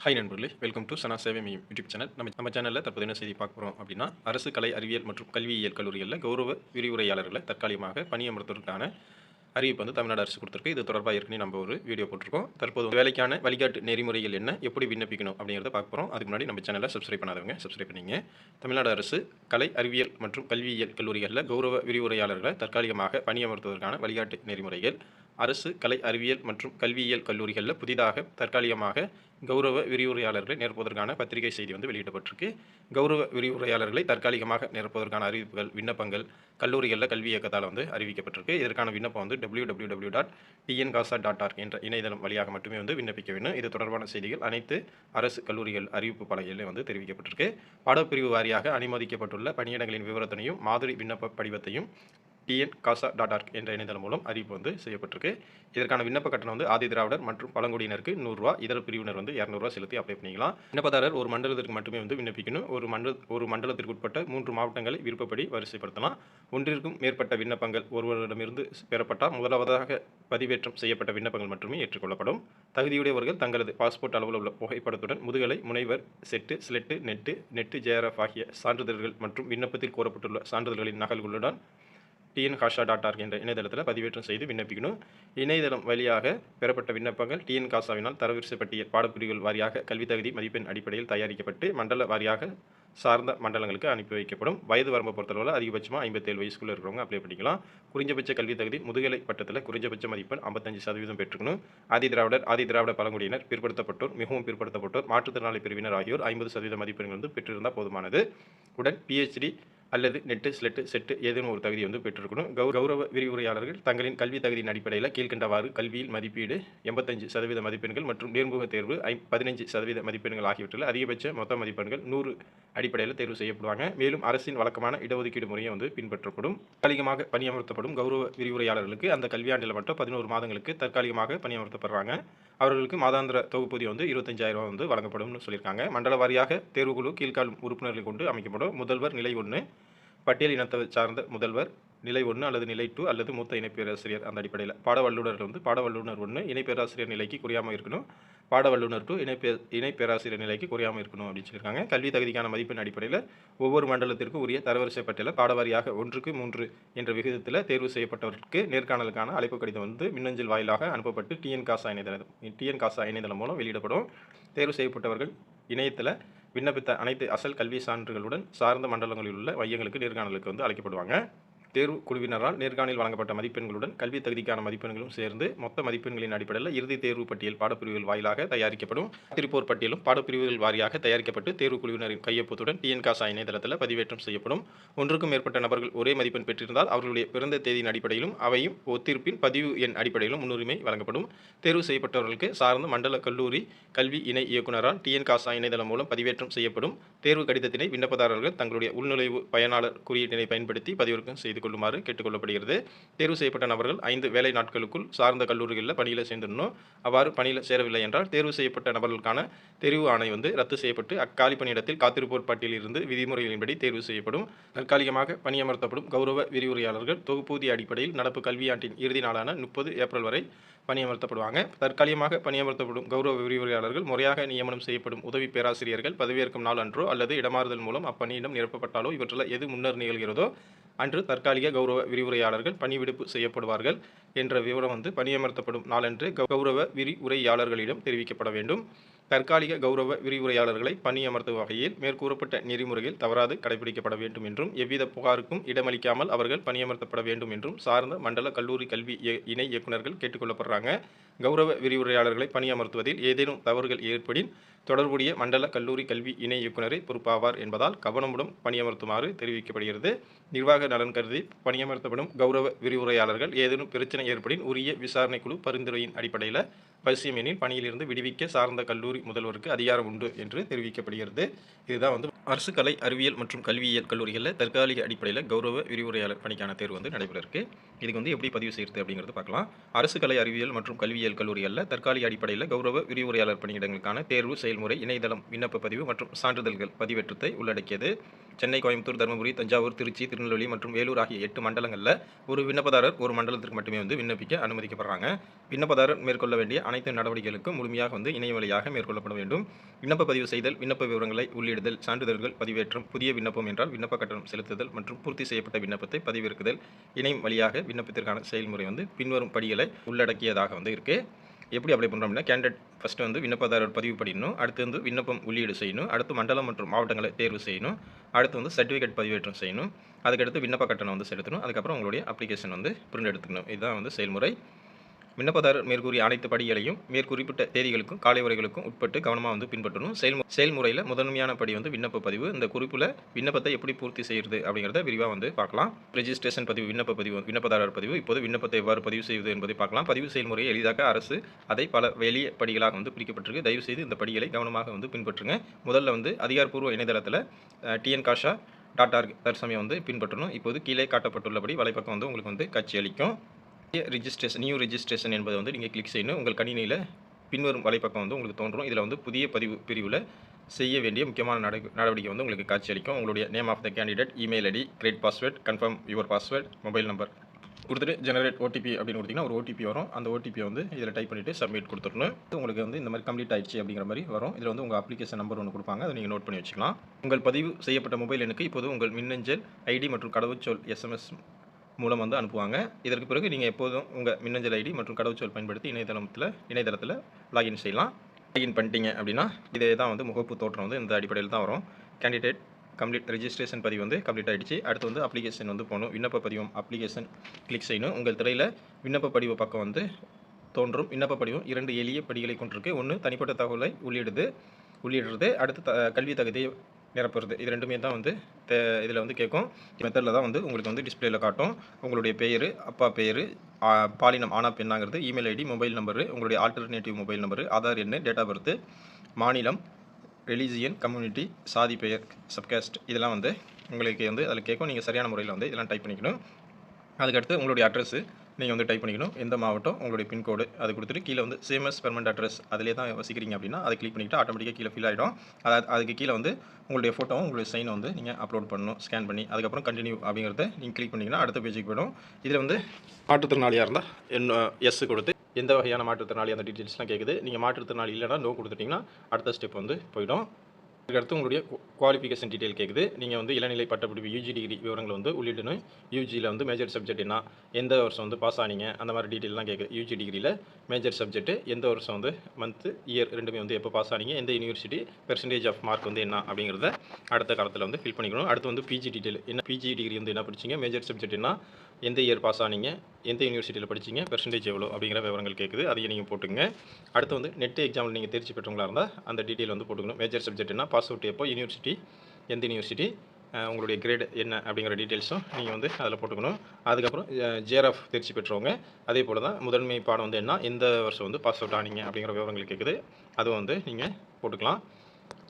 Hi நண்பர்களே, welcome to சனா சேவை மையம் யூடியூப் சேனல். நம்ம சேனலில் தற்போது என்ன செய்தி பார்க்க போகிறோம் அப்படின்னா, அரசு கலை அறிவியல் மற்றும் கல்வியியல் கல்லூரிகளில் கௌரவ விரிவுரையாளர்களை தற்காலிகமாக பணியமர்த்துவதற்கான அறிவிப்பு வந்து தமிழ்நாடு அரசு கொடுத்துருக்கு. இது தொடர்பாக ஏற்கனவே நம்ம ஒரு வீடியோ போட்டிருக்கோம். தற்போது வேலைக்கான வழிகாட்டு நெறிமுறைகள் என்ன, எப்படி விண்ணப்பிக்கணும் அப்படிங்கிறத பார்க்க போகிறோம். அதுக்கு முன்னாடி நம்ம சேனலை சப்ஸ்கிரைப் பண்ணாதவங்க சப்ஸ்கிரைப் பண்ணிங்க. தமிழ்நாடு அரசு கலை அறிவியல் மற்றும் கல்வியியல் கல்லூரிகளில் கௌரவ விரிவுரையாளர்களை தற்காலிகமாக பணியமர்த்துவதற்கான வழிகாட்டு நெறிமுறைகள். அரசு கலை அறிவியல் மற்றும் கல்வியியல் கல்லூரிகளில் புதிதாக தற்காலிகமாக கௌரவ விரிவுரையாளர்களை நிரப்புவதற்கான பத்திரிகை செய்தி வந்து வெளியிடப்பட்டிருக்கு. கௌரவ விரிவுரையாளர்களை தற்காலிகமாக நிரப்புவதற்கான அறிவிப்புகள், விண்ணப்பங்கள் கல்லூரிகளில் கல்வி இயக்கத்தால் வந்து அறிவிக்கப்பட்டிருக்கு. இதற்கான விண்ணப்பம் வந்து www.tncasa.org என்ற இணையதளம் வழியாக மட்டுமே வந்து விண்ணப்பிக்க வேண்டும். இது தொடர்பான செய்திகள் அனைத்து அரசு கல்லூரிகள் அறிவிப்பு பலகைகளிலும் வந்து தெரிவிக்கப்பட்டிருக்கு. பாடப்பிரிவு வாரியாக அனுமதிக்கப்பட்டுள்ள பணியிடங்களின் விவரத்தினையும் மாதிரி விண்ணப்ப படிவத்தையும் tncasa.org என்ற இணையதளம் மூலம் அறிவிப்பு வந்து செய்யப்பட்டிருக்கு. இதற்கான விண்ணப்ப கட்டணம் வந்து ஆதி திராவிடர் மற்றும் பழங்குடியினருக்கு ₹100, இதர பிரிவினர் வந்து ₹200 செலுத்தி அப்ளை பண்ணிக்கலாம். விண்ணப்பதாரர் ஒரு மண்டலத்திற்கு மட்டுமே வந்து விண்ணப்பிக்கணும். ஒரு மண்டலத்திற்கு உட்பட்ட 3 மாவட்டங்களை விருப்பப்படி வரிசைப்படுத்தலாம். ஒன்றிற்கும் மேற்பட்ட விண்ணப்பங்கள் ஒருவரிடமிருந்து பெறப்பட்டால் முதலாவதாக பதிவேற்றம் செய்யப்பட்ட விண்ணப்பங்கள் மட்டுமே ஏற்றுக்கொள்ளப்படும். தகுதியுடையவர்கள் தங்களது பாஸ்போர்ட் அளவில் உள்ள புகைப்படத்துடன் முதுகலை, முனைவர், செட்டு, ஸ்லெட்டு, நெட்டு ஜேஆர்எஃப் ஆகிய சான்றிதழ்கள் மற்றும் விண்ணப்பத்தில் கோரப்பட்டுள்ள சான்றிதழ்களின் நகல்களுடன் tncasa.org என்ற இணையதளத்தில் பதிவேற்றம் செய்து விண்ணப்பிக்கணும். இணையதளம் வழியாக பெறப்பட்ட விண்ணப்பங்கள் tncasa-வினால் தரவரிசை பட்டியல் பாடப்பிரிவுகள் வாரியாக கல்வி தகுதி மதிப்பெண் அடிப்படையில் தயாரிக்கப்பட்டு மண்டல வாரியாக சார்ந்த மண்டலங்களுக்கு அனுப்பி வைக்கப்படும். வயது வரம்பை பொறுத்தளவில் அதிகபட்சமாக 57 வயசுக்குள்ளே இருக்கிறவங்க அப்ளை பண்ணிக்கலாம். குறைஞ்சபட்ச கல்வி தகுதி முதுகலை பட்டத்தில் குறைஞ்சபட்ச மதிப்பெண் 55% பெற்றுக்கணும். ஆதி திராவிட பழங்குடியினர், பிற்படுத்தப்பட்டோர், மிகவும் பிற்படுத்தப்பட்டோர், மாற்றுத்திறனாளி பிரிவினர் ஆகியோர் 50% மதிப்பெண்கள் வந்து பெற்றிருந்தால் போதுமானது. உடன் PhD அல்லது நெட்டு, ஸ்லெட்டு, செட்டு ஏதேனும் ஒரு தகுதி வந்து பெற்றிருக்கணும். கௌரவ விரிவுரையாளர்கள் தங்களின் கல்வி தகுதியின் அடிப்படையில் கீழ்கண்டவாறு கல்வியில் மதிப்பீடு 85% மதிப்பெண்கள் மற்றும் நேர்முக தேர்வு 15% மதிப்பெண்கள் ஆகியவற்றில் அதிகபட்ச மொத்த மதிப்பெண்கள் 100 அடிப்படையில் தேர்வு செய்யப்படுவாங்க. மேலும் அரசின் வழக்கமான இடஒதுக்கீடு முறையை வந்து பின்பற்றப்படும். தற்காலிகமாக பணியமர்த்தப்படும் கௌரவ விரிவுரையாளர்களுக்கு அந்த கல்வியாண்டில் மட்டும் 11 மாதங்களுக்கு தற்காலிகமாக பணியமர்த்தப்படுறாங்க. அவர்களுக்கு மாதாந்திர தொகுப்பூதியம் வந்து ₹25,000 வந்து வழங்கப்படும்னு சொல்லியிருக்காங்க. மண்டல வாரியாக தேர்வுக்குழு கீழ்காணும் உறுப்பினர்களை கொண்டு அமைக்கப்படும். முதல்வர் நிலை 1, பட்டியல் இனத்தை சார்ந்த முதல்வர் நிலை 1 அல்லது நிலை 2 அல்லது மூத்த இணை பேராசிரியர். அந்த அடிப்படையில் பாட வல்லுநர் வந்து பாட வல்லுநர் 1 இணை பேராசிரியர் நிலைக்கு குறையாமல் இருக்கணும். பாட வல்லுநர் 2 இணை பேராசிரியர் நிலைக்கு குறையாமல் இருக்கணும் அப்படின்னு சொல்லியிருக்காங்க. கல்வி தகுதிக்கான மதிப்பெண் அடிப்படையில் ஒவ்வொரு மண்டலத்திற்கும் உரிய தரவரிசை பட்டியலில் பாடவாரியாக 1:3 என்ற விகிதத்தில் தேர்வு செய்யப்பட்டவர்களுக்கு நேர்காணலுக்கான அழைப்பு கடிதம் வந்து மின்னஞ்சல் வாயிலாக அனுப்பப்பட்டு tncasa இணையதளம் மூலம் வெளியிடப்படும். தேர்வு செய்யப்பட்டவர்கள் இணையத்தில் விண்ணப்பித்த அனைத்து அசல் கல்வி சான்றுகளுடன் சார்ந்த மண்டலங்களில் உள்ள மையங்களுக்கு நேர்காணலுக்கு வந்து அழைக்கப்படுவாங்க. தேர்வு குழுவினரால் நேர்காணலில் வழங்கப்பட்ட மதிப்பெண்களுடன் கல்வி தகுதிக்கான மதிப்பெண்களும் சேர்ந்து மொத்த மதிப்பெண்களின் அடிப்படையில் இறுதி தேர்வு பட்டியல் பாடப்பிரிவுகள் வாயிலாக தயாரிக்கப்படும். காத்திருப்போர் பட்டியலும் பாடப்பிரிவுகள் வாரியாக தயாரிக்கப்பட்டு தேர்வு குழுவினரின் கையொப்பத்துடன் tncasa இணையதளத்தில் பதிவேற்றம் செய்யப்படும். ஒன்றுக்கும் மேற்பட்ட நபர்கள் ஒரே மதிப்பெண் பெற்றிருந்தால் அவர்களுடைய பிறந்த தேதியின் அடிப்படையிலும் அவையும் ஒத்திருப்பின் பதிவு எண் அடிப்படையிலும் முன்னுரிமை வழங்கப்படும். தேர்வு செய்யப்பட்டவர்களுக்கு சார்ந்த மண்டல கல்லூரி கல்வி இணை இயக்குநரால் tncasa இணையதளம் மூலம் பதிவேற்றம் செய்யப்படும். தேர்வு கடிதத்தினை விண்ணப்பதாரர்கள் தங்களுடைய உள்நுழைவு பயனாளர் குறியீட்டினை பயன்படுத்தி பதிவிறக்கம் செய்து கொள்ளுமாறு கேட்டுக்கொள்ளப்படுகிறது. தேர்வு செய்யப்பட்ட நபர்கள் 5 வேலை நாட்களுக்குள் சார்ந்த கல்லூரிகளில் பணியில் சேர்ந்துடணும். அவ்வாறு பணியில் சேரவில்லை என்றால் தேர்வு செய்யப்பட்ட நபர்களுக்கான தெரிவு ஆணை வந்து ரத்து செய்யப்பட்டு அக்காலி பணியிடத்தில் காத்திருப்போர் பட்டியலில் இருந்து விதிமுறைகளின்படி தேர்வு செய்யப்படும். தற்காலிகமாக பணியமர்த்தப்படும் கௌரவ விரிவுரையாளர்கள் தொகுப்பூதிய அடிப்படையில் நடப்பு கல்வியாண்டின் இறுதி நாளான 30 ஏப்ரல் வரை பணியமர்த்தப்படுவாங்க. தற்காலிகமாக பணியமர்த்தப்படும் கௌரவ விரிவுரையாளர்கள் முறையாக நியமனம் செய்யப்படும் உதவி பேராசிரியர்கள் பதவியேற்கும் நாள் அன்றோ அல்லது இடமாறுதல் மூலம் அப்பணியிடம் நிரப்பப்பட்டாலோ இவற்றில் எது முன்னர் நிகழ்கிறதோ அன்று தற்காலிக கௌரவ விரிவுரையாளர்கள் பணிவிடுப்பு செய்யப்படுவார்கள் என்ற விவரம் வந்து பணியமர்த்தப்படும் நாளன்று கௌரவ விரிவுரையாளர்களிடம் தெரிவிக்கப்பட வேண்டும். தற்காலிக கௌரவ விரிவுரையாளர்களை பணியமர்த்தும் வகையில் மேற்கூறப்பட்ட நெறிமுறைகள் தவறாது கடைபிடிக்கப்பட வேண்டும் என்றும் எவ்வித புகாருக்கும் இடமளிக்காமல் அவர்கள் பணியமர்த்தப்பட வேண்டும் என்றும் சார்ந்த மண்டல கல்லூரி கல்வி இணை இயக்குநர்கள் கேட்டுக்கொள்ளப்படுறாங்க. கௌரவ விரிவுரையாளர்களை பணியமர்த்துவதில் ஏதேனும் தவறுகள் ஏற்படின் தொடர்புடைய மண்டல கல்லூரி கல்வி இணை இயக்குநரே பொறுப்பாவார் என்பதால் கவனமுடன் பணியமர்த்துமாறு தெரிவிக்கப்படுகிறது. நிர்வாக நலன் கருதி பணியமர்த்தப்படும் கௌரவ விரிவுரையாளர்கள் ஏதேனும் பிரச்சனை ஏற்படின் உரிய விசாரணை குழு பரிந்துரையின் அடிப்படையில் பரிசீலனையில் பணியிலிருந்து விடுவிக்க சார்ந்த கல்லூரி முதல்வருக்கு அதிகாரம் உண்டு என்று தெரிவிக்கப்படுகிறது. இதுதான் வந்து அரசு கலை அறிவியல் மற்றும் கல்வியியல் கல்லூரிகளில் தற்காலிக அடிப்படையில் கௌரவ விரிவுரையாளர் பணிக்கான தேர்வு வந்து நடைபெற இருக்கு. இதுக்கு வந்து எப்படி பதிவு செய்கிறது அப்படிங்கிறது பார்க்கலாம். அரசு கலை அறிவியல் மற்றும் கல்வியியல் கல்லூரிகளில் தற்காலிக அடிப்படையில் கௌரவ விரிவுரையாளர் பணியிடங்களுக்கான தேர்வு செயல்முறை இணையதளம் விண்ணப்ப பதிவு மற்றும் சான்றிதழ்கள் பதிவேற்றத்தை உள்ளடக்கியது. சென்னை, கோயம்புத்தூர், தருமபுரி, தஞ்சாவூர், திருச்சி, திருநெல்வேலி மற்றும் வேலூர் ஆகிய 8 மண்டலங்களில் ஒரு விண்ணப்பதாரர் ஒரு மண்டலத்திற்கு மட்டுமே வந்து விண்ணப்பிக்க அனுமதிக்கப்படுறாங்க. விண்ணப்பதாரர் மேற்கொள்ள வேண்டிய அனைத்து நடவடிக்கைகளுக்கும் முழுமையாக வந்து இணைய வழியாக மேற்கொள்ளப்பட வேண்டும். விண்ணப்ப பதிவு செய்தல், விண்ணப்ப விவரங்களை உள்ளிடுதல், சான்றிதழ்கள் பதிவேற்றம், புதிய விண்ணப்பம் என்றால் விண்ணப்ப கட்டணம் செலுத்துதல் மற்றும் பூர்த்தி செய்யப்பட்ட விண்ணப்பத்தை பதிவிறக்குதல், இணையம் வழியாக விண்ணப்பத்திற்கான செயல்முறை வந்து பின்வரும் படிகளை உள்ளடக்கியதாக வந்து இருக்கு. எப்படி அப்ளை பண்ணுறோம் அப்படின்னா, கேண்டிடேட் ஃபஸ்ட்டு வந்து விண்ணப்பதாரர் பதிவு பண்ணிடணும். அடுத்து வந்து விண்ணப்பம் உள்ளீடு செய்யணும். அடுத்து மண்டலம் மற்றும் மாவட்டங்களை தேர்வு செய்யணும். அடுத்து வந்து சர்டிஃபிகேட் பதிவேற்றம் செய்யணும். அதுக்கடுத்து விண்ணப்ப கட்டணம் வந்து செலுத்தணும். அதுக்கப்புறம் உங்களுடைய அப்ளிகேஷன் வந்து பிரிண்ட் எடுத்துக்கணும். இதுதான் வந்து செயல்முறை. விண்ணப்பதாரர் மேற்கூறிய அனைத்து படிகளையும் மேற்குறிப்பிட்ட தேதிகளுக்கும் காலைவரைகளுக்கும் உட்பட்டு கவனமாக வந்து பின்பற்றணும். செயல்முறையில் முதன்மையான படி வந்து விண்ணப்ப பதிவு. இந்த குறிப்பில் விண்ணப்பத்தை எப்படி பூர்த்தி செய்கிறது அப்படிங்கிறத விரிவாக வந்து பார்க்கலாம். ரெஜிஸ்ட்ரேஷன் பதிவு, விண்ணப்ப பதிவு, விண்ணப்பதாரர் பதிவு. இப்போது விண்ணப்பத்தை எவ்வாறு பதிவு செய்வது என்பதை பார்க்கலாம். பதிவு செயல்முறையை எளிதாக்க அரசு அதை பல எளிய படிகளாக வந்து பிரிக்கப்பட்டிருக்கு. தயவுசெய்து இந்த படிகளை கவனமாக வந்து பின்பற்றுங்க. முதல்ல வந்து அதிகாரப்பூர்வ இணையதளத்தில் tnkasha.org தற்சமயம் வந்து பின்பற்றணும். இப்போது கீழே காட்டப்பட்டுள்ளபடி வலைப்பக்கம் வந்து உங்களுக்கு வந்து காட்சியளிக்கும். நியூ ரெஜிஸ்ட்ரேஷன் என்பதை வந்து நீங்கள் கிளிக் செய்யணும். உங்கள் கணினியில் பின்வரும் வலைப்பக்கம் வந்து உங்களுக்கு தோன்றும். இதில் வந்து புதிய பதிவு பிரிவில் செய்ய வேண்டிய முக்கியமான நடவடிக்கை வந்து உங்களுக்கு காட்சியளிக்கும். உங்களுடைய name of the candidate, email ID, create password, confirm your password, mobile number கொடுத்துட்டு ஜெனரேட் ஓடிபி அப்படின்னு கொடுத்தீங்கன்னா ஒரு ஓடிபி வரும். அந்த ஓடிபியை வந்து இதில் டைப் பண்ணிவிட்டு சப்மிட் கொடுத்துடணும். உங்களுக்கு வந்து இந்த மாதிரி கம்ப்ளீட் ஆயிடுச்சு அப்படிங்கிற மாதிரி வரும். இதில் வந்து உங்கள் அப்ளிகேஷன் நம்பர் ஒன்று கொடுப்பாங்க. அதை நீங்கள் நோட் பண்ணி வச்சுக்கலாம். உங்கள் பதிவு செய்யப்பட்ட மொபைல் எண்ணுக்கு இப்போது உங்கள் மின்னஞ்சல் ஐடி மற்றும் கடவுச்சொல் SMS மூலம் வந்து அனுப்புவாங்க. இதற்கு பிறகு நீங்கள் எப்போதும் உங்கள் மின்னஞ்சல் ஐடி மற்றும் கடவுச்சொல் பயன்படுத்தி இணையதளத்தில் லாகின் செய்யலாம். லாகின் பண்ணிட்டீங்க அப்படின்னா இதே தான் வந்து முகப்பு தோற்றம் வந்து இந்த அடிப்படையில் தான் வரும். கேண்டிடேட் கம்ப்ளீட் ரெஜிஸ்ட்ரேஷன் பதிவு வந்து கம்ப்ளீட் ஆகிடுச்சு. அடுத்து வந்து அப்ளிகேஷன் வந்து போகணும். விண்ணப்ப பதிவும் அப்ளிகேஷன் கிளிக் செய்யணும். உங்கள் திரையில் விண்ணப்ப படிவ பக்கம் வந்து தோன்றும். விண்ணப்ப படிவம் 2 எளிய படிகளை கொண்டிருக்கு. ஒன்று தனிப்பட்ட தகவலை உள்ளிடுறது, அடுத்து கல்வி தகுதியை நிரப்புறது. இது ரெண்டுமே தான் வந்து இதில் வந்து கேட்கும். மெத்தடில் தான் வந்து உங்களுக்கு வந்து டிஸ்பிளேயில் காட்டும். உங்களுடைய பெயர், அப்பா பெயர், பாலினம் ஆனா பெண்ணாங்கிறது, இமெயில் ஐடி, மொபைல் நம்பரு, உங்களுடைய ஆல்டர்னேட்டிவ் மொபைல் நம்பரு, ஆதார் எண், டேட் ஆஃப் பர்த், மாநிலம், ரிலீஜியன், கம்யூனிட்டி, சாதி பெயர், சப்காஸ்ட், இதெல்லாம் வந்து உங்களுக்கு வந்து அதில் கேட்கும். நீங்கள் சரியான முறையில் வந்து இதெல்லாம் டைப் பண்ணிக்கணும். அதுக்கடுத்து உங்களுடைய அட்ரஸ்ஸு நீங்கள் வந்து டைப் பண்ணிக்கணும். எந்த மாவட்டம், உங்களுடைய பின்கோடு அது கொடுத்துட்டு கீழே வந்து சேமஸ் பெர்மனண்ட் அட்ரஸ் அதிலே தான் வசிக்கிறீங்க அப்படின்னா அதை கிளிக் பண்ணிவிட்டு ஆட்டோமேட்டிக்காக கீழே ஃபில் ஆகிடும். அதுக்கு கீழே வந்து உங்களுடைய ஃபோட்டோவும் உங்களுடைய சைனை வந்து நீங்கள் அப்லோட் பண்ணணும், ஸ்கேன் பண்ணி. அதுக்கப்புறம் கண்டினியூ அப்படிங்கிறத நீங்கள் கிளிக் பண்ணிங்கன்னா அடுத்த பேஜுக்கு போய்டும். இதில் வந்து மாற்றுத்திறனாளியாக இருந்தால் எஸ் கொடுத்து எந்த வகையான மாற்றுத்திறனாளி அந்த டீட்டெயில்ஸ்லாம் கேட்குது. நீங்கள் மாற்றுத்திறனாளி இல்லைனா நோ கொடுத்துட்டிங்கன்னா அடுத்த ஸ்டெப் வந்து போய்டும். அதுக்கடுத்து உங்களுடைய குவாலிஃபிகேஷன் டீட்டெயில் கேட்குது. நீங்கள் வந்து இளநிலை பட்டப்படிப்பு யூஜி டிகிரி விவரங்களை வந்து உள்ளிடணும். யூஜியில் வந்து மேஜர் சப்ஜெக்ட் என்ன, எந்த வருஷம் வந்து பாஸ் ஆனீங்க, அந்த மாதிரி டீட்டெயிலாம் கேட்குது. யூஜி டிகிரியில் மேஜர் சப்ஜெக்ட்டு, எந்த வருஷம் வந்து மந்த்து இயர் ரெண்டுமே வந்து எப்போ பாஸ் ஆனீங்க, எந்த யூனிவர்சிட்டி, பெர்சன்டேஜ் ஆஃப் மார்க் வந்து என்ன அப்படிங்கிறத அடுத்த காலத்தில் வந்து ஃபில் பண்ணிக்கணும். அடுத்து வந்து பிஜி டீட்டெயில், என்ன பிஜி டிகிரி வந்து என்ன படிச்சிங்க, மேஜர் சப்ஜெக்ட் என்ன, எந்த இயர் பாஸ் ஆனீங்க, எந்த யூனிவர்சிட்டியில் படிச்சிங்க, பெர்சன்டேஜ் எவ்வளோ அப்படிங்கிற விவரங்கள் கேட்குது. அதையும் நீங்கள் போட்டுங்க. அடுத்து வந்து நெட் எக்ஸாமில் நீங்கள் தேர்ச்சி பெற்றவங்களா இருந்தால் அந்த டீட்டெயில் வந்து போட்டுக்கணும். மேஜர் சப்ஜெக்ட் என்ன, பாஸ் அவுட் எப்போ, யூனிவர்சிட்டி எந்த யூனிவர்சிட்டி, உங்களுடைய கிரேட் என்ன அப்படிங்கிற டீட்டெயில்ஸும் நீங்கள் வந்து அதில் போட்டுக்கணும். அதுக்கப்புறம் ஜேஆர்எஃப் தேர்ச்சி பெற்றவங்க அதே போல் தான் முதன்மை பாடம் வந்து என்ன, எந்த வருஷம் வந்து பாஸ் அவுட் ஆனீங்க அப்படிங்கிற விவரங்கள் கேட்குது. அதுவும் வந்து நீங்கள் போட்டுக்கலாம்.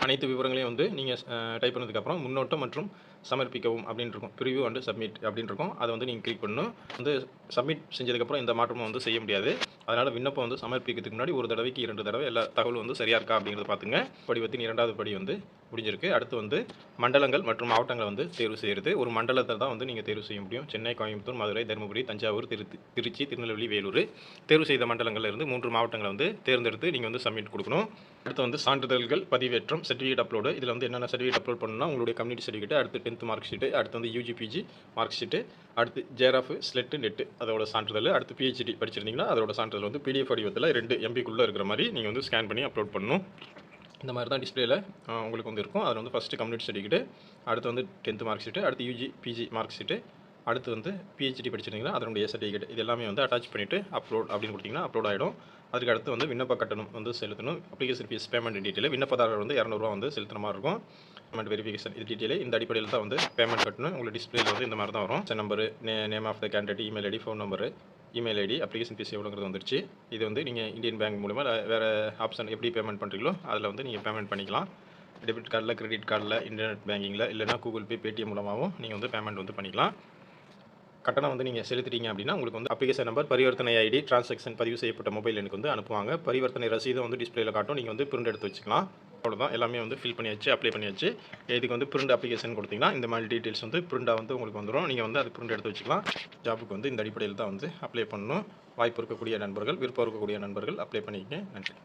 அனைத்து விவரங்களையும் வந்து நீங்கள் டைப் பண்ணதுக்கப்புறம் முன்னோட்டம் மற்றும் சமர்ப்பிக்கவும் அப்படின்னு இருக்கும். ப்ரிவ்யூ அண்டு சப்மிட் அப்படின்னு இருக்கும். அதை வந்து நீங்கள் கிளிக் பண்ணணும். வந்து சப்மிட் செஞ்சதுக்கப்புறம் எந்த மாற்றமும் வந்து செய்ய முடியாது. அதனால் விண்ணப்பம் வந்து சமர்ப்பிக்கிறதுக்கு முன்னாடி ஒரு தடவைக்கு 2 தடவை எல்லா தகவலும் வந்து சரியாக இருக்கா அப்படிங்கிறத பார்த்துங்க. படிவத்தின் 2வது படி வந்து முடிஞ்சிருக்கு. அடுத்து வந்து மண்டலங்கள் மற்றும் மாவட்டங்களை வந்து தேர்வு செய்கிறது. ஒரு மண்டலத்தை தான் வந்து நீங்கள் தேர்வு செய்ய முடியும். சென்னை, கோயம்புத்தூர், மதுரை, தருமபுரி, தஞ்சாவூர், திருச்சி, திருநெல்வேலி, வேலூர். தேர்வு செய்த மண்டலங்களில் இருந்து 3 மாவட்டங்களை வந்து தேர்ந்தெடுத்து நீங்கள் வந்து சப்மிட் கொடுக்கணும். அடுத்து வந்து சான்றிதழ்கள் பதிவேற்றம், சர்டிஃபிகேட் அப்லோடு. இதில் வந்து என்னென்ன சர்டிஃபிகேட் அப்லோட் பண்ணணும்னா உங்களுடைய கம்யூனிட்டி சர்டிஃபிகேட், அடுத்து 10th மார்க் ஷீட்டு, அடுத்து வந்து யூஜி பிஜி மார்க் ஷீட்டு, அடுத்து ஜேஆர்எஃப், ஸ்லெட்டு, நெட்டு அதோட சான்றிதழ், அடுத்து பிஹெச்டி படிச்சிருந்தீங்கன்னா அதோட சான்றிதழ் வந்து பிடிஎஃப் வடிவத்தில் 2 MBக்குள்ளே இருக்கிற மாதிரி நீங்கள் வந்து ஸ்கேன் பண்ணி அப்லோட் பண்ணணும். இந்த மாதிரி தான் டிஸ்பிளேயில் உங்களுக்கு வந்து இருக்கும். அதில் வந்து ஃபஸ்ட்டு கம்யூனிட்டி சர்டிஃபிகேட்டு, அடுத்து வந்து 10th மார்க் ஷீட்டு, அடுத்து யூஜி பிஜி மார்க் ஷீட்டு, அடுத்து வந்து பிஹெச்டி படிச்சிருந்தீங்கன்னா அதனுடைய சர்டிஃபிகேட் இது எல்லாமே வந்து அட்டாச் பண்ணிவிட்டு அப்லோட் அப்படின்னு கொடுத்தீங்கன்னா அப்லோட் ஆகிடும். அதுக்கு அடுத்து வந்து விண்ணப்ப கட்டணம் வந்து செலுத்தணும். அப்ளிகேஷன் ஃபீஸ் பேமெண்ட் டீட்டெயில் விண்ணப்பதாரர் வந்து 200 ரூபா வந்து செலுத்துற மாதிரி இருக்கும். பேமெண்ட் வெரிஃபிகேஷன் இது டீட்டெயில் இந்த அடிப்படையில் தான் வந்து பேமெண்ட் கட்டணும். உங்களுக்கு டிஸ்பிளேல வந்து இந்த மாதிரி தான் வரும். Number, name of the candidate, email ID, phone number, email ID, application fees எவ்வளோங்கிறது வந்துருச்சு. இது வந்து நீங்கள் இந்தியன் பேங்க் மூலமாக வேறு ஆப்ஷன் எப்படி பேமெண்ட் பண்ணுறீங்களோ அதில் வந்து நீங்கள் பேமெண்ட் பண்ணிக்கலாம். டெபிட் கார்டில், கிரெடிட் கார்டில், இன்டர்நெட் பேங்கிங்கில் இல்லைனா கூகுள் பே, பேடிஎம் மூலமாகவும் நீங்கள் வந்து பேமெண்ட் வந்து பண்ணிக்கலாம். கட்டணம் வந்து நீங்கள் செலுத்திட்டீங்க அப்படின்னா உங்களுக்கு வந்து அப்ளிகேஷன் நம்பர், பரிவர்த்தனை ஐடி, டிரான்சாக்ஷன் பதிவு செய்யப்பட்ட மொபைல் எண்ணுக்கு வந்து அனுப்புவாங்க. பரிவர்த்தனை ரசீதும் வந்து டிஸ்பிளேல காட்டும். நீங்கள் வந்து பிரிண்ட் எடுத்து வச்சுக்கலாம். அவ்வளோதான், எல்லாமே வந்து ஃபில் பண்ணியாச்சு, அப்ளை பண்ணியாச்சு. இதுக்கு வந்து பிரிண்ட் அப்ளிகேஷன் கொடுத்தீங்கன்னா இந்த மாதிரி டீட்டெயில்ஸ் வந்து பிரிண்டாக வந்து உங்களுக்கு வந்துடும். நீங்கள் வந்து அது பிரிண்ட் எடுத்து வச்சுக்கலாம். ஜாபுக்கு வந்து இந்த அடிப்படையில் தான் வந்து அப்ளை பண்ணணும். வாய்ப்பு இருக்கக்கூடிய நண்பர்கள், விருப்பம் இருக்கக்கூடிய நண்பர்கள் அப்ளை பண்ணிக்கங்க. நன்றி.